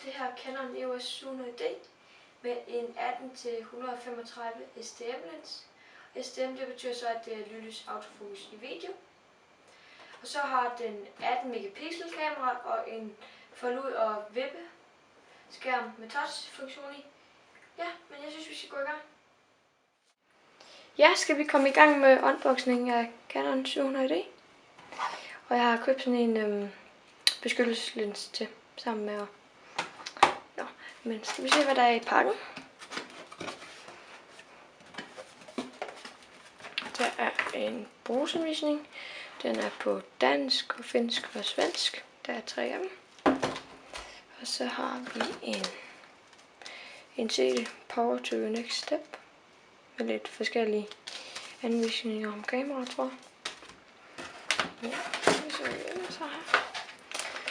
det her Canon EOS 700D med en 18-135 STM lens. STM det betyder så, at det er lydløs autofokus i video. Og så har den 18 megapixel kamera og en fold-ud og vippe skærm med touch-funktion i. Ja, men jeg synes, vi skal gå i gang. Ja, skal vi komme i gang med unboxing af Canon 700D. Og jeg har købt sådan en beskyttelseslens til sammen med. Nå, men skal vi se, hvad der er i pakken. Der er en brugsanvisning. Den er på dansk og finsk og svensk. Der er 3 af dem. Og så har vi en CD Power to the Next Step. Med lidt forskellige anvisninger om kameraet, tror jeg. Ja,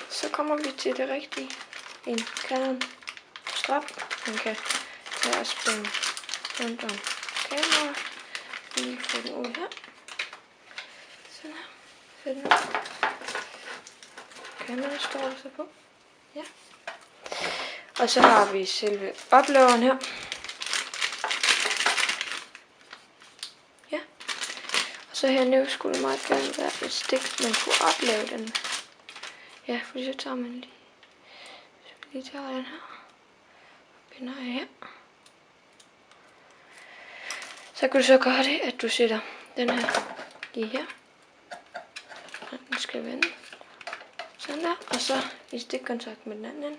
så kommer vi til det rigtige. En Canon strap. Man kan tage og spænde rundt om kameraet. Lige få den ud her. Sådan her. Sæt den ud. Kameraet står så på. Ja. Og så har vi selve opladeren her. Ja. Og så hernede skulle det meget gerne være et stik, man kunne oplade den. Ja, fordi så tager man lige. Så vi lige tager den her. Og binder her. Så kan du så gøre det, at du sætter den her lige her. Den skal vende. Sådan der. Og så i stikkontakt med den anden ende.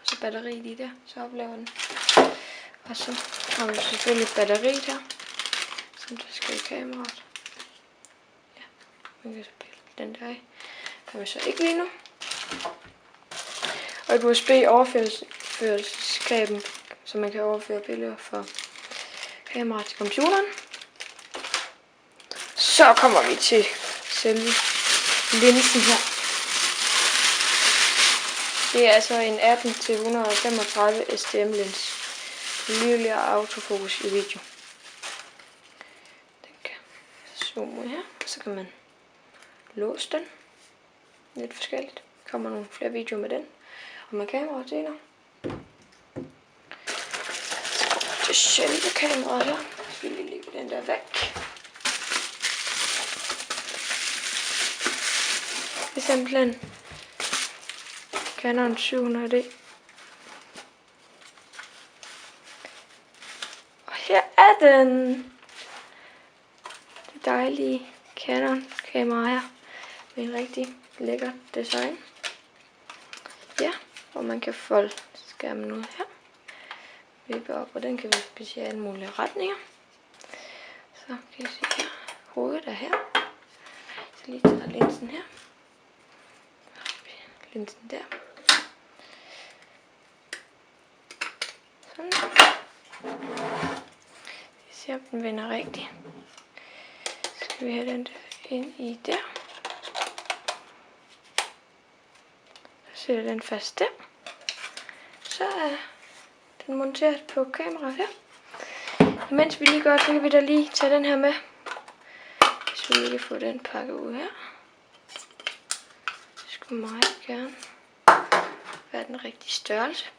Og så batteri lige der. Så oplader den. Og så har vi selvfølgelig batteriet her. Som der skal i kameraet. Ja, man kan så pille den der af. Kan vi så ikke lige nu. Og et USB overførselskabel, så man kan overføre billeder fra kameraet til computeren. Så kommer vi til selve linsen her. Det er altså en 18-135 STM lens. Lydlig autofokus i video. Den kan zoome her, så kan man låse den. Lidt forskelligt. Der kommer nogle flere videoer med den. Og med kameraet senere. Til selve kameraet her. Så skal vi lige lægge den der væk. Det er simpelthen Canon 700D. Og her er den. Det dejlige Canon kamera her. Med en rigtig lækker design. Ja, og man kan folde skærmen ud her. Vippe op, og den kan vi speciere alle mulige retninger. Så kan I se her. Hovedet er her. Så lige tager linsen her. Linsen der. Sådan. Vi ser, om den vender rigtigt. Så skal vi have den der ind i der. Så sætter den fast der. Så er den monteret på kameraet her. Og mens vi lige gør det, så kan vi da lige tage den her med. Hvis vi lige kan få den pakket ud her. Det skulle meget gerne være den rigtige størrelse.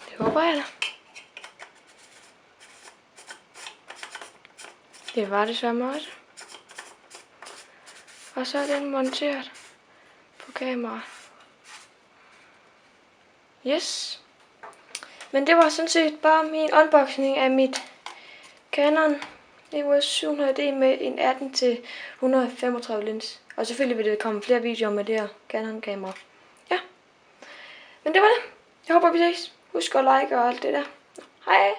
Det håber jeg da. Det var det samme også. Og så er den monteret på kameraet. Yes. Men det var sådan set bare min unboxing af mit Canon EOS 700D med en 18-135 lens. Og selvfølgelig vil det komme flere videoer med det her Canon kamera. Ja. Men det var det. Jeg håber vi ses. Husk at like og alt det der. Hej.